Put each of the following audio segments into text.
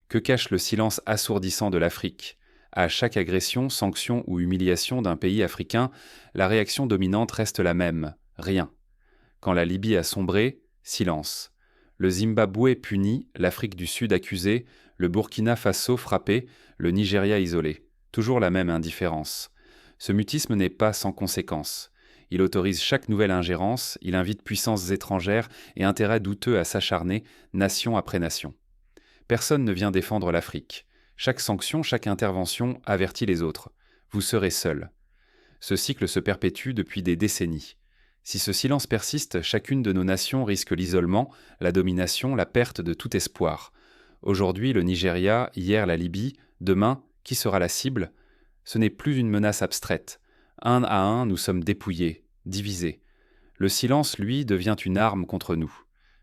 Que cache le silence assourdissant de l'Afrique? À chaque agression, sanction ou humiliation d'un pays africain, la réaction dominante reste la même: rien. Quand la Libye a sombré, silence. Le Zimbabwe puni, l'Afrique du Sud accusée, le Burkina Faso frappé, le Nigeria isolé. Toujours la même indifférence. Ce mutisme n'est pas sans conséquence. Il autorise chaque nouvelle ingérence, il invite puissances étrangères et intérêts douteux à s'acharner, nation après nation. Personne ne vient défendre l'Afrique. Chaque sanction, chaque intervention avertit les autres. Vous serez seuls. Ce cycle se perpétue depuis des décennies. Si ce silence persiste, chacune de nos nations risque l'isolement, la domination, la perte de tout espoir. Aujourd'hui, le Nigeria, hier la Libye, demain, qui sera la cible? Ce n'est plus une menace abstraite. Un à un, nous sommes dépouillés, divisés. Le silence, lui, devient une arme contre nous.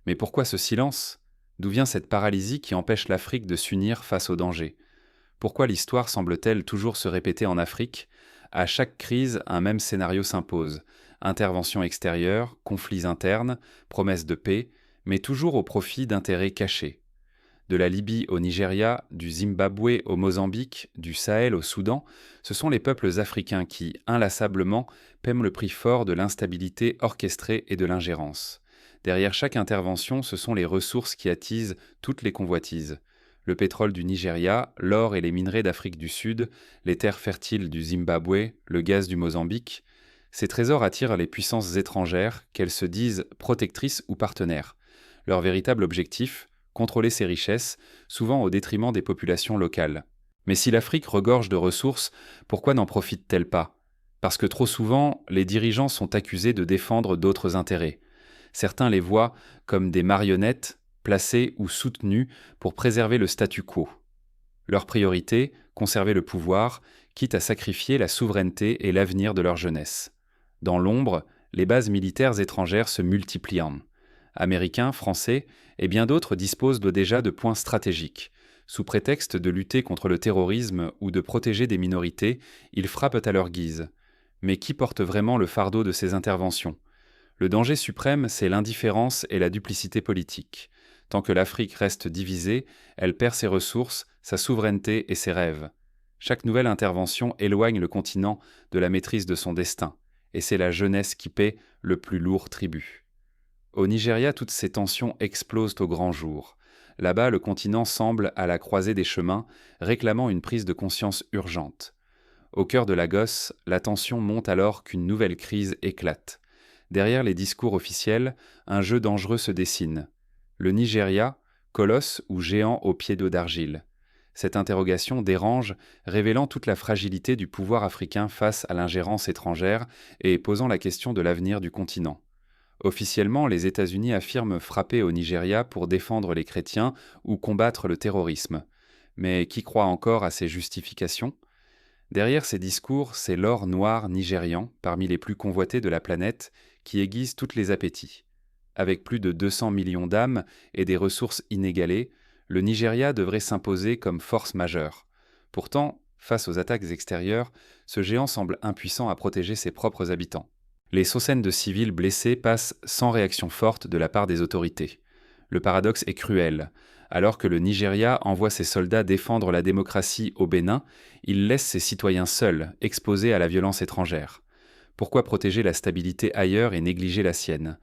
Mais pourquoi ce silence? D'où vient cette paralysie qui empêche l'Afrique de s'unir face au danger? Pourquoi l'histoire semble-t-elle toujours se répéter en Afrique? À chaque crise, un même scénario s'impose. Intervention extérieure, conflits internes, promesses de paix, mais toujours au profit d'intérêts cachés. De la Libye au Nigeria, du Zimbabwe au Mozambique, du Sahel au Soudan, ce sont les peuples africains qui, inlassablement, paient le prix fort de l'instabilité orchestrée et de l'ingérence. Derrière chaque intervention, ce sont les ressources qui attisent toutes les convoitises. Le pétrole du Nigeria, l'or et les minerais d'Afrique du Sud, les terres fertiles du Zimbabwe, le gaz du Mozambique. Ces trésors attirent les puissances étrangères, qu'elles se disent protectrices ou partenaires. Leur véritable objectif, contrôler ces richesses, souvent au détriment des populations locales. Mais si l'Afrique regorge de ressources, pourquoi n'en profite-t-elle pas? Parce que trop souvent, les dirigeants sont accusés de défendre d'autres intérêts. Certains les voient comme des marionnettes placées ou soutenues pour préserver le statu quo. Leur priorité, conserver le pouvoir, quitte à sacrifier la souveraineté et l'avenir de leur jeunesse. Dans l'ombre, les bases militaires étrangères se multiplient. Américains, Français et bien d'autres disposent déjà de points stratégiques. Sous prétexte de lutter contre le terrorisme ou de protéger des minorités, ils frappent à leur guise. Mais qui porte vraiment le fardeau de ces interventions? Le danger suprême, c'est l'indifférence et la duplicité politique. Tant que l'Afrique reste divisée, elle perd ses ressources, sa souveraineté et ses rêves. Chaque nouvelle intervention éloigne le continent de la maîtrise de son destin, et c'est la jeunesse qui paie le plus lourd tribut. Au Nigeria, toutes ces tensions explosent au grand jour. Là-bas, le continent semble à la croisée des chemins, réclamant une prise de conscience urgente. Au cœur de Lagos, la tension monte alors qu'une nouvelle crise éclate. Derrière les discours officiels, un jeu dangereux se dessine. Le Nigeria, colosse ou géant aux pieds d'eau d'argile? Cette interrogation dérange, révélant toute la fragilité du pouvoir africain face à l'ingérence étrangère et posant la question de l'avenir du continent. Officiellement, les États-Unis affirment frapper au Nigeria pour défendre les chrétiens ou combattre le terrorisme. Mais qui croit encore à ces justifications? Derrière ces discours, c'est l'or noir nigérian, parmi les plus convoités de la planète, qui aiguise tous les appétits. Avec plus de 200 millions d'âmes et des ressources inégalées, le Nigeria devrait s'imposer comme force majeure. Pourtant, face aux attaques extérieures, ce géant semble impuissant à protéger ses propres habitants. Les centaines de civils blessés passent sans réaction forte de la part des autorités. Le paradoxe est cruel. Alors que le Nigeria envoie ses soldats défendre la démocratie au Bénin, il laisse ses citoyens seuls, exposés à la violence étrangère. Pourquoi protéger la stabilité ailleurs et négliger la sienne?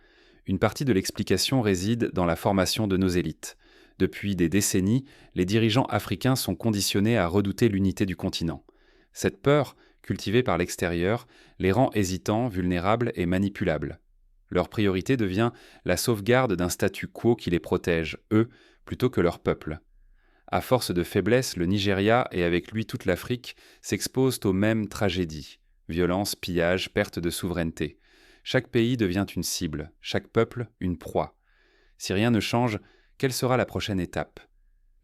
Une partie de l'explication réside dans la formation de nos élites. Depuis des décennies, les dirigeants africains sont conditionnés à redouter l'unité du continent. Cette peur, cultivée par l'extérieur, les rend hésitants, vulnérables et manipulables. Leur priorité devient la sauvegarde d'un statu quo qui les protège, eux, plutôt que leur peuple. À force de faiblesse, le Nigeria et avec lui toute l'Afrique s'exposent aux mêmes tragédies: violence, pillage, perte de souveraineté. Chaque pays devient une cible, chaque peuple une proie. Si rien ne change, quelle sera la prochaine étape?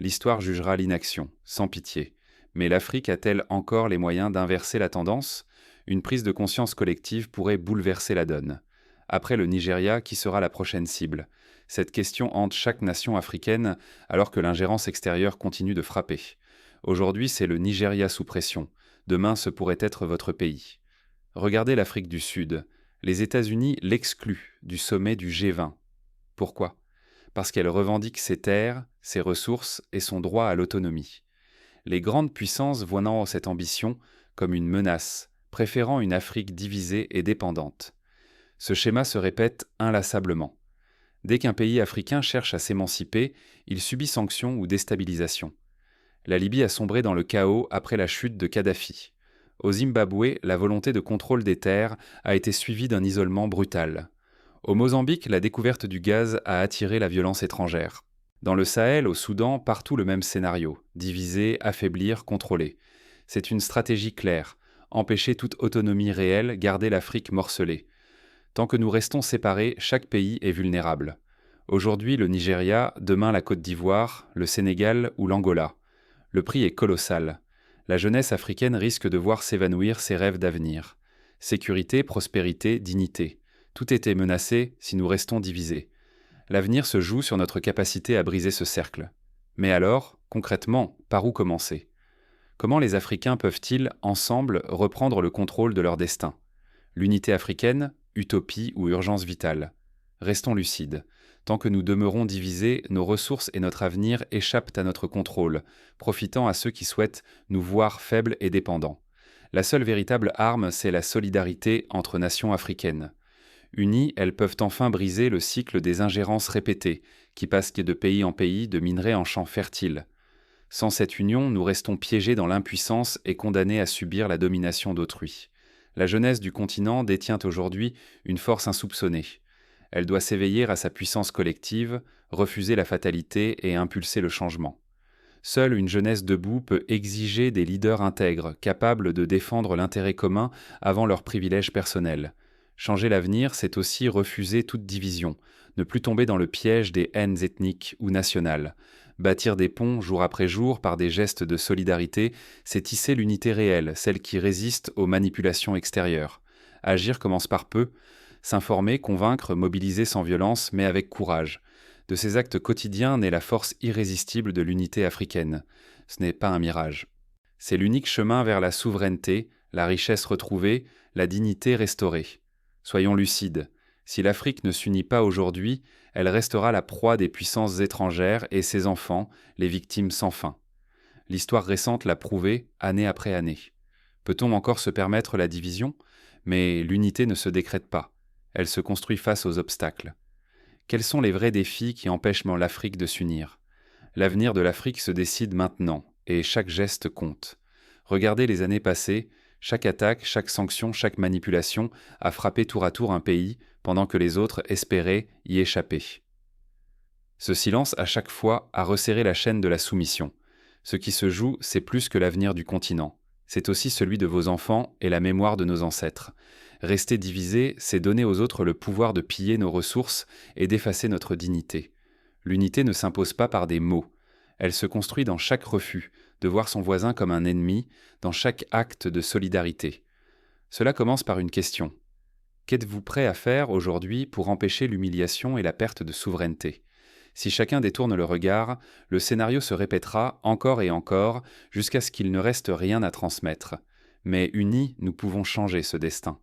L'histoire jugera l'inaction, sans pitié. Mais l'Afrique a-t-elle encore les moyens d'inverser la tendance? Une prise de conscience collective pourrait bouleverser la donne. Après le Nigeria, qui sera la prochaine cible? Cette question hante chaque nation africaine alors que l'ingérence extérieure continue de frapper. Aujourd'hui, c'est le Nigeria sous pression. Demain, ce pourrait être votre pays. Regardez l'Afrique du Sud. Les États-Unis l'excluent du sommet du G20. Pourquoi? Parce qu'elle revendique ses terres, ses ressources et son droit à l'autonomie. Les grandes puissances voyant cette ambition comme une menace, préférant une Afrique divisée et dépendante. Ce schéma se répète inlassablement. Dès qu'un pays africain cherche à s'émanciper, il subit sanctions ou déstabilisation. La Libye a sombré dans le chaos après la chute de Kadhafi. Au Zimbabwe, la volonté de contrôle des terres a été suivie d'un isolement brutal. Au Mozambique, la découverte du gaz a attiré la violence étrangère. Dans le Sahel, au Soudan, partout le même scénario, diviser, affaiblir, contrôler. C'est une stratégie claire, empêcher toute autonomie réelle, garder l'Afrique morcelée. Tant que nous restons séparés, chaque pays est vulnérable. Aujourd'hui le Nigeria, demain la Côte d'Ivoire, le Sénégal ou l'Angola. Le prix est colossal. La jeunesse africaine risque de voir s'évanouir ses rêves d'avenir. Sécurité, prospérité, dignité. Tout était menacé si nous restons divisés. L'avenir se joue sur notre capacité à briser ce cercle. Mais alors, concrètement, par où commencer ? Comment les Africains peuvent-ils, ensemble, reprendre le contrôle de leur destin ? L'unité africaine, utopie ou urgence vitale ? Restons lucides. Tant que nous demeurons divisés, nos ressources et notre avenir échappent à notre contrôle, profitant à ceux qui souhaitent nous voir faibles et dépendants. La seule véritable arme, c'est la solidarité entre nations africaines. Unies, elles peuvent enfin briser le cycle des ingérences répétées, qui passent de pays en pays, de minerais en champs fertiles. Sans cette union, nous restons piégés dans l'impuissance et condamnés à subir la domination d'autrui. La jeunesse du continent détient aujourd'hui une force insoupçonnée. Elle doit s'éveiller à sa puissance collective, refuser la fatalité et impulser le changement. Seule une jeunesse debout peut exiger des leaders intègres, capables de défendre l'intérêt commun avant leurs privilèges personnels. Changer l'avenir, c'est aussi refuser toute division, ne plus tomber dans le piège des haines ethniques ou nationales. Bâtir des ponts jour après jour par des gestes de solidarité, c'est tisser l'unité réelle, celle qui résiste aux manipulations extérieures. Agir commence par peu, s'informer, convaincre, mobiliser sans violence, mais avec courage. De ces actes quotidiens naît la force irrésistible de l'unité africaine. Ce n'est pas un mirage. C'est l'unique chemin vers la souveraineté, la richesse retrouvée, la dignité restaurée. Soyons lucides. Si l'Afrique ne s'unit pas aujourd'hui, elle restera la proie des puissances étrangères et ses enfants, les victimes sans fin. L'histoire récente l'a prouvé, année après année. Peut-on encore se permettre la division ? Mais l'unité ne se décrète pas. Elle se construit face aux obstacles. Quels sont les vrais défis qui empêchent l'Afrique de s'unir ? L'avenir de l'Afrique se décide maintenant, et chaque geste compte. Regardez les années passées, chaque attaque, chaque sanction, chaque manipulation a frappé tour à tour un pays, pendant que les autres espéraient y échapper. Ce silence, à chaque fois, a resserré la chaîne de la soumission. Ce qui se joue, c'est plus que l'avenir du continent. C'est aussi celui de vos enfants et la mémoire de nos ancêtres. Rester divisé, c'est donner aux autres le pouvoir de piller nos ressources et d'effacer notre dignité. L'unité ne s'impose pas par des mots. Elle se construit dans chaque refus, de voir son voisin comme un ennemi, dans chaque acte de solidarité. Cela commence par une question. Qu'êtes-vous prêt à faire aujourd'hui pour empêcher l'humiliation et la perte de souveraineté ? Si chacun détourne le regard, le scénario se répétera encore et encore jusqu'à ce qu'il ne reste rien à transmettre. Mais unis, nous pouvons changer ce destin.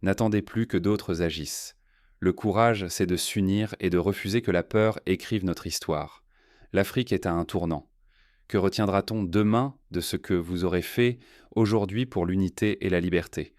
N'attendez plus que d'autres agissent. Le courage, c'est de s'unir et de refuser que la peur écrive notre histoire. L'Afrique est à un tournant. Que retiendra-t-on demain de ce que vous aurez fait aujourd'hui pour l'unité et la liberté ?